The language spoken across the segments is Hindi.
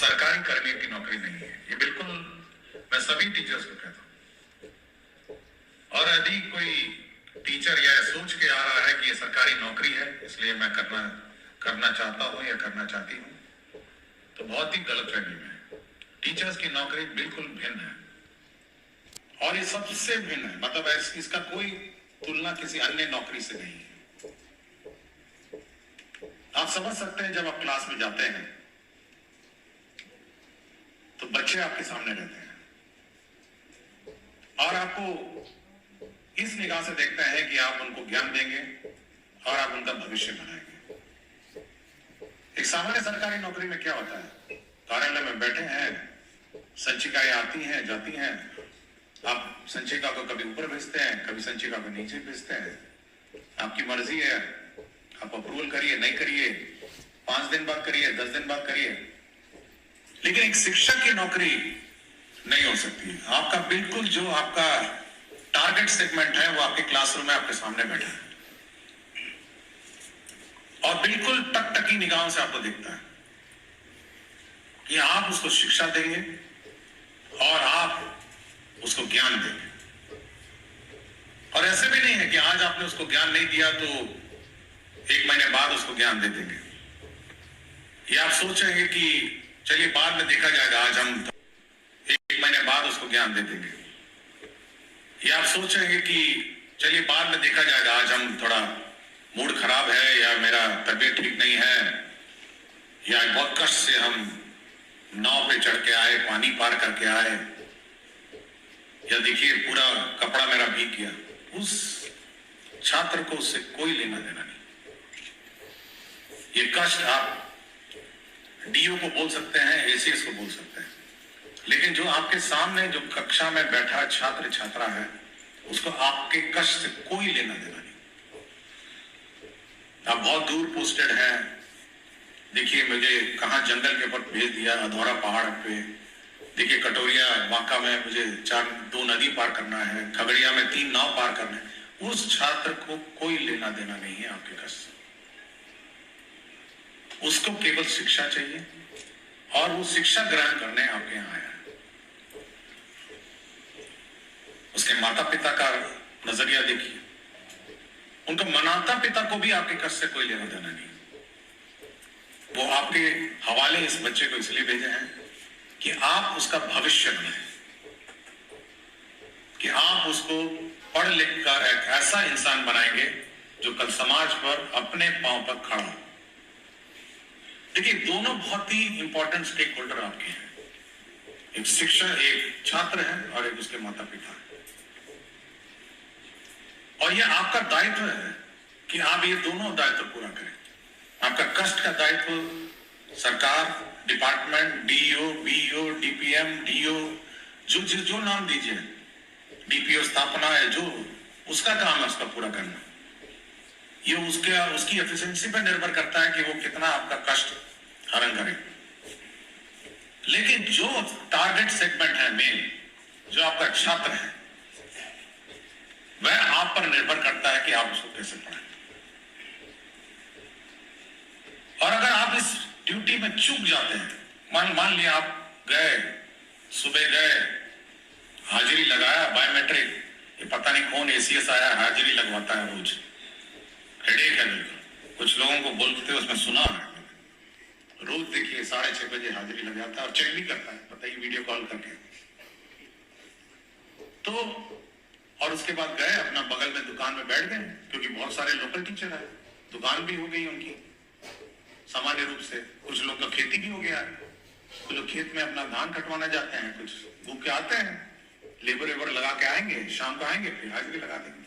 सरकारी कर्मी की नौकरी नहीं है, ये बिल्कुल मैं सभी टीचर्स को कहता हूं। और यदि कोई टीचर यह सोच के आ रहा है कि ये सरकारी नौकरी है इसलिए मैं करना चाहता हूं या करना चाहती हूं, तो बहुत ही गलतफहमी में है। टीचर्स की नौकरी बिल्कुल भिन्न है और ये सबसे भिन्न है, मतलब इसका कोई तुलना किसी अन्य नौकरी से नहीं है। आप समझ सकते हैं, जब आप क्लास में जाते हैं तो बच्चे आपके सामने रहते हैं और आपको इस निगाह से देखते हैं कि आप उनको ज्ञान देंगे और आप उनका भविष्य बनाएंगे। एक सामान्य सरकारी नौकरी में क्या होता है, कार्यालय में बैठे हैं, संचिकाएं आती हैं जाती हैं, आप संचिका को कभी ऊपर भेजते हैं, कभी संचिका को नीचे भेजते हैं, आपकी मर्जी है, आप अप्रूवल करिए नहीं करिए, 5 दिन बाद करिए, 10 दिन बाद करिए। लेकिन एक शिक्षक की नौकरी नहीं हो सकती। आपका बिल्कुल जो आपका टारगेट सेगमेंट है वो आपके क्लासरूम में आपके सामने बैठा है और बिल्कुल टकटकी निगाहों से आपको दिखता है कि आप उसको शिक्षा देंगे और आप उसको ज्ञान देंगे। और ऐसे भी नहीं है कि आज आपने उसको ज्ञान नहीं दिया तो 1 महीने बाद उसको ज्ञान दे देंगे, या आप सोचेंगे कि चलिए बाद में देखा जाएगा, आज हम 1 महीने बाद उसको ज्ञान दे देंगे, या आप सोचेंगे कि चलिए बाद में देखा जाएगा, आज हम थोड़ा मूड खराब है या मेरा तबीयत ठीक नहीं है या बहुत कष्ट से हम नाव पे चढ़ के आए, पानी पार करके आए, या देखिए पूरा कपड़ा मेरा भीग गया। उस छात्र को उससे कोई लेना देना नहीं। ये कष्ट आप डीओ को बोल सकते हैं, एसीएस को बोल सकते हैं, लेकिन जो आपके सामने जो कक्षा में बैठा छात्र छात्रा है उसको आपके कष्ट से कोई लेना देना नहीं। आप बहुत दूर पोस्टेड हैं, देखिए मुझे कहां जंगल के ऊपर भेज दिया, अधौरा पहाड़ पे, देखिए कटोरिया बांका में मुझे 2 नदी पार करना है, खगड़िया में 3 नाव पार करना है। उस छात्र को कोई लेना देना नहीं है आपके कष्ट से। उसको केवल शिक्षा चाहिए और वो शिक्षा ग्रहण करने आपके यहां आया है। उसके माता पिता का नजरिया देखिए, उनका माता पिता को भी आपके कष्ट से कोई लेना देना नहीं। वो आपके हवाले इस बच्चे को इसलिए भेजे हैं कि आप उसका भविष्य बनाएं, कि आप उसको पढ़ लिख कर एक ऐसा इंसान बनाएंगे जो कल समाज पर अपने पांव पर खड़ा हो। देखिए दोनों बहुत ही इंपॉर्टेंट स्टेक होल्डर आपके हैं, एक शिक्षक, एक छात्र है और एक उसके माता पिता है। और यह आपका दायित्व है कि आप ये दोनों दायित्व पूरा करें। आपका कष्ट का दायित्व सरकार, department, DEO, BEO, DPM, DO, जो नाम दीजिए, डीपीओ स्थापना है, जो उसका काम है उसका पूरा करना। ये उसकी एफिशिएंसी पर निर्भर करता है कि वो कितना आपका कष्ट हरण करे। लेकिन जो टारगेट सेगमेंट है मेन, जो आपका छात्र है, वह आप पर निर्भर करता है कि आप उसको कैसे पढ़ाएं। और अगर आप इस ड्यूटी में चूक जाते हैं, मान लिया आप गए, सुबह गए, हाजिरी लगाया, बायोमेट्रिक, ये पता नहीं कौन एसीएस आया हाजिरी लगवाता है रोज, हेडेक है बिल्कुल। कुछ लोगों को बोलते उसमें सुना है, रोज देखिए 6:30 बजे हाजिरी लग जाता है और चेक भी करता है, बताइए वीडियो कॉल करके। तो और उसके बाद गए अपना बगल में दुकान में बैठ गए, क्योंकि बहुत सारे लोकल टीचर है, दुकान भी हो गई उनकी सामान्य रूप से। कुछ लोग का खेती भी हो गया है, कुछ लोग खेत में अपना धान कटवाना जाते हैं, कुछ भूख के आते हैं, लेबर वेबर लगा के आएंगे, शाम को आएंगे फिर हाजिरी लगा देंगे।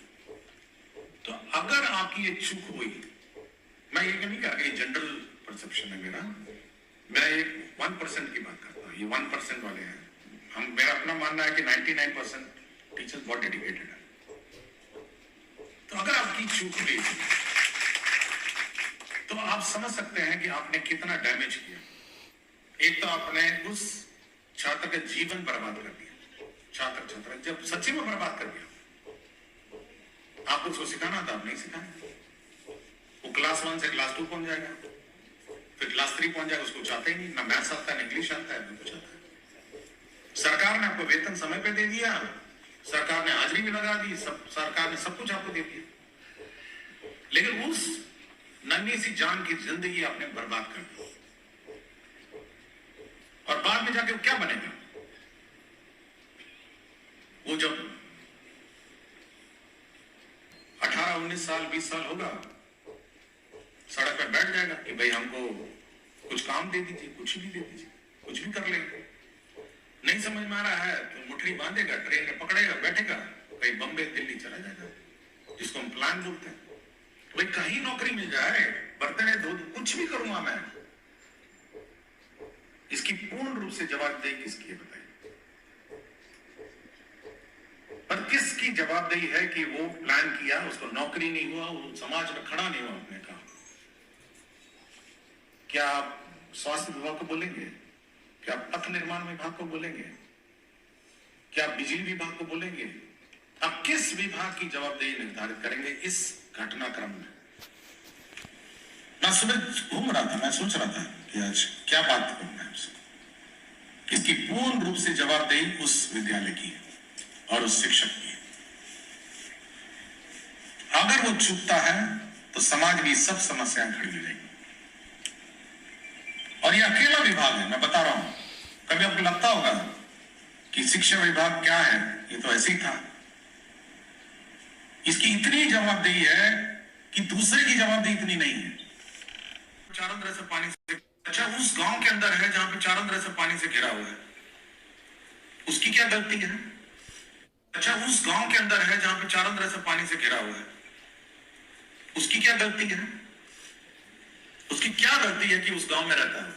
तो अगर आपकी ये चूक हुई, मैं ये नहीं कहा कि जनरल परसेप्शन है मैं ये 1% की बात करता हूँ, ये 1% वाले हैं। मेरा अपना मानना है कि 99% टीचर्स बहुत डेडिकेटेड है। तो अगर आपकी चूक हुई तो आप समझ सकते हैं कि आपने कितना डैमेज किया। एक तो आपने उस छात्र का जीवन बर्बाद कर दिया, छात्र जब सच्ची में बर्बाद कर दिया। आपको उसको सिखाना था, आप नहीं सिखाए। वो क्लास 1 से क्लास 2 पहुंच जाएगा, तो क्लास 3 पहुंच जाएगा, उसको चाहते ही नहीं, ना मैथ्स आता है, ना इंग्लिश आता है, ना कुछ आता है। सरकार ने आपको वेतन समय पे दे दिया, सरकार ने हाजिरी भी लगा दी, सरकार ने सब कुछ आपको दे दिया, लेकिन उस नन्ही सी जान की जिंदगी आपने बर्बाद कर दी। और बाद में जाके क्या बनेगा? वो जब 18, 19 साल, 20 साल होगा, सड़क पर बैठ जाएगा कि भाई हमको कुछ काम दे दीजिए, कुछ भी दे दीजिए, कुछ भी कर लेंगे। नहीं समझ में आ रहा है तो मुठ्ठी बांधेगा, ट्रेन में पकड़ेगा, बैठेगा, कहीं बम्बई दिल्ली चला जाएगा, जिसको हम प्लान बोलते हैं। भाई कहीं नौकरी मिल जाए, बर्तन धो, कुछ भी करूंगा मैं। इसकी पूर्ण रूप से जवाबदेही किसकी है बताइए? पर किसकी जवाबदेही है कि वो प्लान किया, उसको नौकरी नहीं हुआ, वो समाज में खड़ा नहीं हुआ? अपने काम क्या आप स्वास्थ्य विभाग को बोलेंगे? क्या पथ निर्माण विभाग को बोलेंगे? क्या बिजली विभाग को बोलेंगे? अब किस विभाग की जवाबदेही निर्धारित करेंगे इस घटनाक्रम में? मैं सुबह घूम रहा था, मैं सोच रहा था कि आज क्या बात करूं मैं उसको। इसकी पूर्ण रूप से जवाबदेही उस विद्यालय की है और उस शिक्षक की है। अगर वो चूकता है तो समाज की सब समस्याएं खड़ी हो जाएंगी। और ये अकेला विभाग है, मैं बता रहा हूं। कभी आपको लगता होगा कि शिक्षा विभाग क्या है, ये तो ऐसे ही था। इसकी इतनी जवाबदेही है कि दूसरे की जवाबदेही इतनी नहीं है। चारों तरफ से पानी से, अच्छा उस गांव के अंदर है जहां पे चारों तरफ से पानी से घिरा हुआ है, उसकी क्या गलती है? अच्छा उस गांव के अंदर है जहां पे चारों तरफ से पानी से घिरा हुआ है, उसकी क्या गलती है? उसकी क्या गलती है कि उस गांव में रहता है?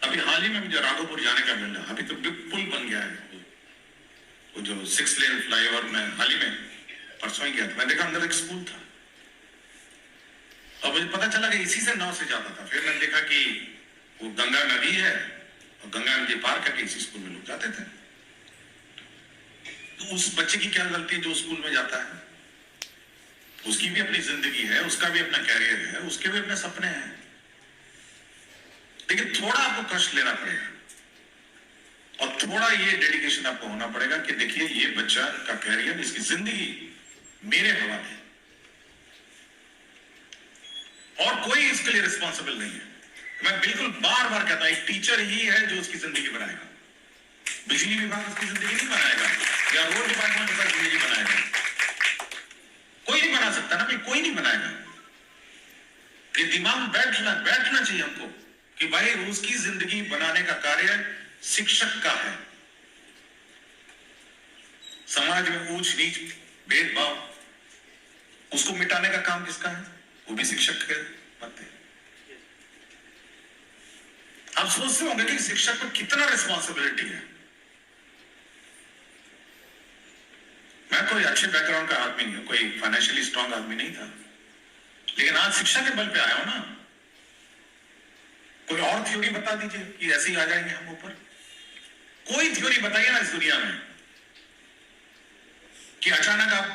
अभी हाल ही में मुझे राघोपुर जाने का मिला, अभी तो बिग पुल बन गया है, वो जो 6 लेन फ्लाईओवर में हाल ही में परसों ही गया था, मैं देखा अंदर एक स्कूल था और मुझे पता चला कि इसी से नाव से जाता था। फिर मैंने देखा कि वो गंगा नदी है और गंगा नदी पार करके इसी स्कूल में लोग जाते थे। तो उस बच्चे की क्या गलती है जो स्कूल में जाता है? उसकी भी अपनी जिंदगी है, उसका भी अपना कैरियर है, उसके भी अपने सपने हैं, लेकिन थोड़ा आपको कष्ट लेना पड़ेगा और थोड़ा ये डेडिकेशन आपको होना पड़ेगा कि देखिए ये बच्चा का कैरियर, इसकी जिंदगी मेरे हवाले है और कोई इसके लिए रिस्पॉन्सिबल नहीं है। मैं बिल्कुल बार बार कहता हूं, एक टीचर ही है जो उसकी जिंदगी बनाएगा। बिजली विभाग उसकी जिंदगी नहीं बनाएगा या रोड डिपार्टमेंट उसकी जिंदगी बनाएगा, कोई नहीं बना सकता ना भाई, कोई नहीं बनाएगा। ये दिमाग में बैठना चाहिए हमको कि भाई उसकी जिंदगी बनाने का कार्य शिक्षक का है। समाज में ऊंच नीच भेदभाव उसको मिटाने का काम किसका है? वो भी शिक्षक के बनते हैं। आप सोचते होंगे कि शिक्षक को कितना रिस्पॉन्सिबिलिटी है। मैं कोई अच्छे बैकग्राउंड का आदमी नहीं हूं, कोई फाइनेंशियली स्ट्रांग आदमी नहीं था, लेकिन आज शिक्षा के बल पे आया हूं ना। कोई और थ्योरी बता दीजिए कि ऐसे ही आ जाएंगे हम ऊपर। कोई थ्योरी बताइए ना इस दुनिया में कि अचानक आप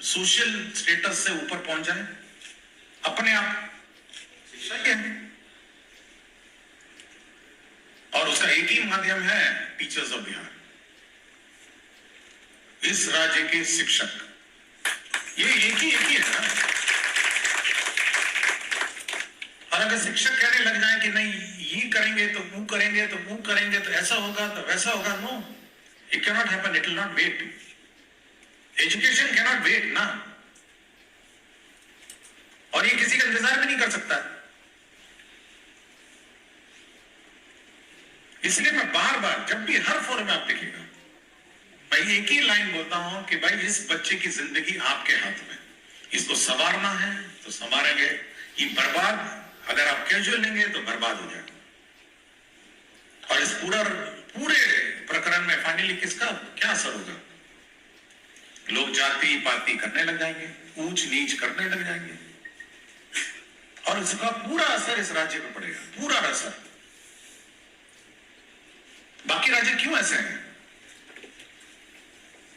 सोशल स्टेटस से ऊपर पहुंच जाए अपने आप। शिक्षा ही है और उसका एक ही माध्यम है टीचर्स ऑफ बिहार, इस राज्य के शिक्षक। ये एक ही है ना। और अगर शिक्षक कहने लग जाए कि नहीं ये करेंगे तो वो करेंगे तो वो करेंगे तो ऐसा होगा तो वैसा होगा, no, it can not happen, it will not wait. Education can not wait ना, और ये किसी का इंतजार भी नहीं कर सकता। इसलिए मैं बार बार जब भी हर फोरम में आप देखिएगा मैं एक ही लाइन बोलता हूं कि भाई इस बच्चे की जिंदगी आपके हाथ में, इसको संवारना है तो संवारेंगे। ये बर्बाद अगर आप कैजुअल लेंगे तो बर्बाद हो जाएगा। और इस पूरे प्रकरण में फाइनली किसका क्या असर होगा? लोग जाति पाति करने लग जाएंगे, ऊंच नीच करने लग जाएंगे और इसका पूरा असर इस राज्य पर पड़ेगा, पूरा असर। बाकी राज्य क्यों ऐसे हैं?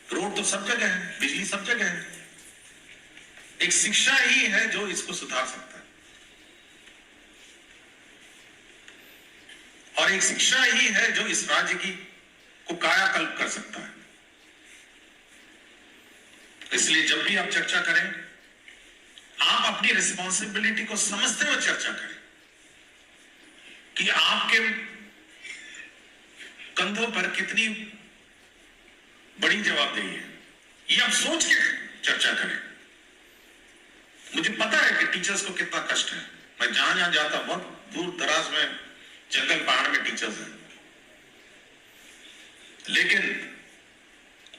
रोड तो सब जगह है, बिजली सब जगह है, एक शिक्षा ही है जो इसको सुधार सकता है। और एक शिक्षा ही है जो इस राज्य की को कायाकल्प कर सकता है। इसलिए जब भी आप चर्चा करें, आप अपनी रिस्पॉन्सिबिलिटी को समझते हुए चर्चा करें कि आपके कंधों पर कितनी बड़ी जवाबदेही है, ये आप सोच के चर्चा करें। मुझे पता है कि टीचर्स को कितना कष्ट है। मैं जहां जहां जाता हूं, बहुत दूर दराज में, जंगल पहाड़ में टीचर्स हैं, लेकिन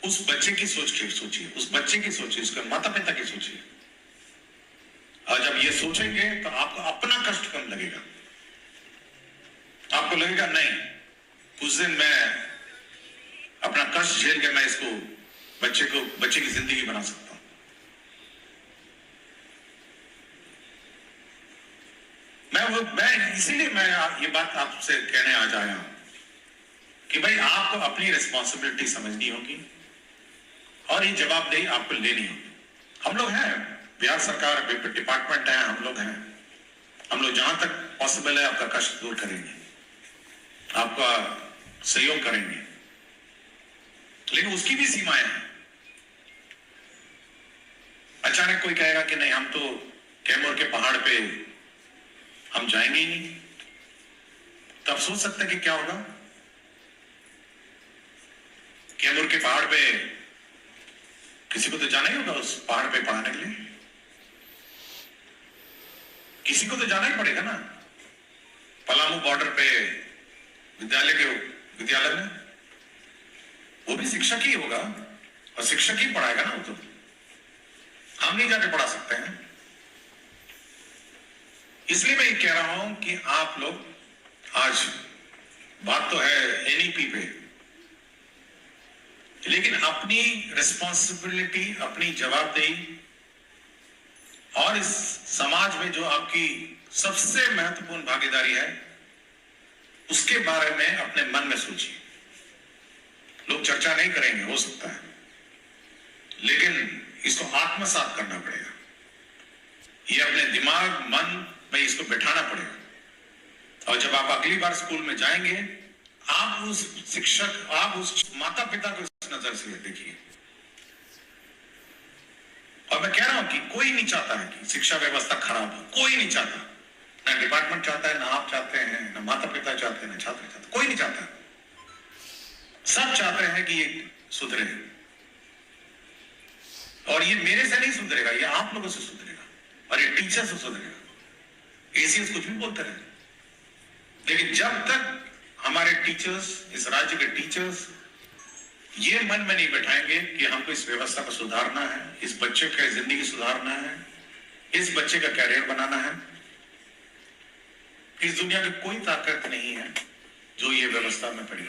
उस बच्चे की सोचिए, उस बच्चे की सोचिए, उसके माता पिता की सोचिए। और जब ये सोचेंगे तो आपको अपना कष्ट कम लगेगा। आपको लगेगा नहीं, कुछ दिन मैं अपना कष्ट झेल के मैं इसको बच्चे की जिंदगी बना सकता हूं। मैं इसीलिए मैं ये बात आपसे कहने आ जाया हूं कि भाई आपको अपनी रिस्पॉन्सिबिलिटी समझनी होगी और ये जवाबदेही आपको लेनी होगी। हम लोग हैं, बिहार सरकार डिपार्टमेंट है, हम लोग हैं, हम लोग जहां तक पॉसिबल है आपका कष्ट दूर करेंगे, आपका सहयोग करेंगे, लेकिन उसकी भी सीमाएं हैं। अचानक कोई कहेगा कि नहीं, हम तो कैमूर के पहाड़ पे हम जाएंगे ही नहीं, तब सोच सकते हैं कि क्या होगा। कैमूर के पहाड़ पे किसी को तो जाना ही होगा, उस पहाड़ पे पढ़ाने के लिए किसी को तो जाना ही पड़ेगा ना। पलामू बॉर्डर पे विद्यालय में वो भी शिक्षक ही होगा और शिक्षक ही पढ़ाएगा ना। वो तो हम नहीं जाके पढ़ा सकते हैं। इसलिए मैं ये कह रहा हूं कि आप लोग, आज बात तो है एनईपी पे, लेकिन अपनी रिस्पॉन्सिबिलिटी, अपनी जवाबदेही और इस समाज में जो आपकी सबसे महत्वपूर्ण भागीदारी है, उसके बारे में अपने मन में सोचिए। लोग चर्चा नहीं करेंगे, हो सकता है, लेकिन इसको आत्मसात करना पड़ेगा। ये अपने दिमाग, मन में इसको बिठाना पड़ेगा। और जब आप अगली बार स्कूल में जाएंगे, आप उस शिक्षक, आप उस माता पिता को इस नजर से देखिए। और मैं कह रहा हूं कि कोई नहीं चाहता है कि शिक्षा व्यवस्था खराब हो, कोई नहीं चाहता। ना डिपार्टमेंट चाहता है, ना आप चाहते हैं, ना माता पिता चाहते हैं, ना छात्र चाहते, कोई नहीं चाहता। सब चाहते हैं कि ये सुधरे, और ये मेरे से नहीं सुधरेगा, ये आप लोगों से सुधरेगा और ये टीचर से सुधरेगा। एसीएस कुछ भी बोलते रहे, लेकिन जब तक हमारे टीचर्स, इस राज्य के टीचर्स ये मन में नहीं बैठाएंगे कि हमको इस व्यवस्था को सुधारना है, इस बच्चे का जिंदगी सुधारना है, इस बच्चे का कैरियर बनाना है, इस दुनिया में कोई ताकत नहीं है जो ये व्यवस्था में पड़ी।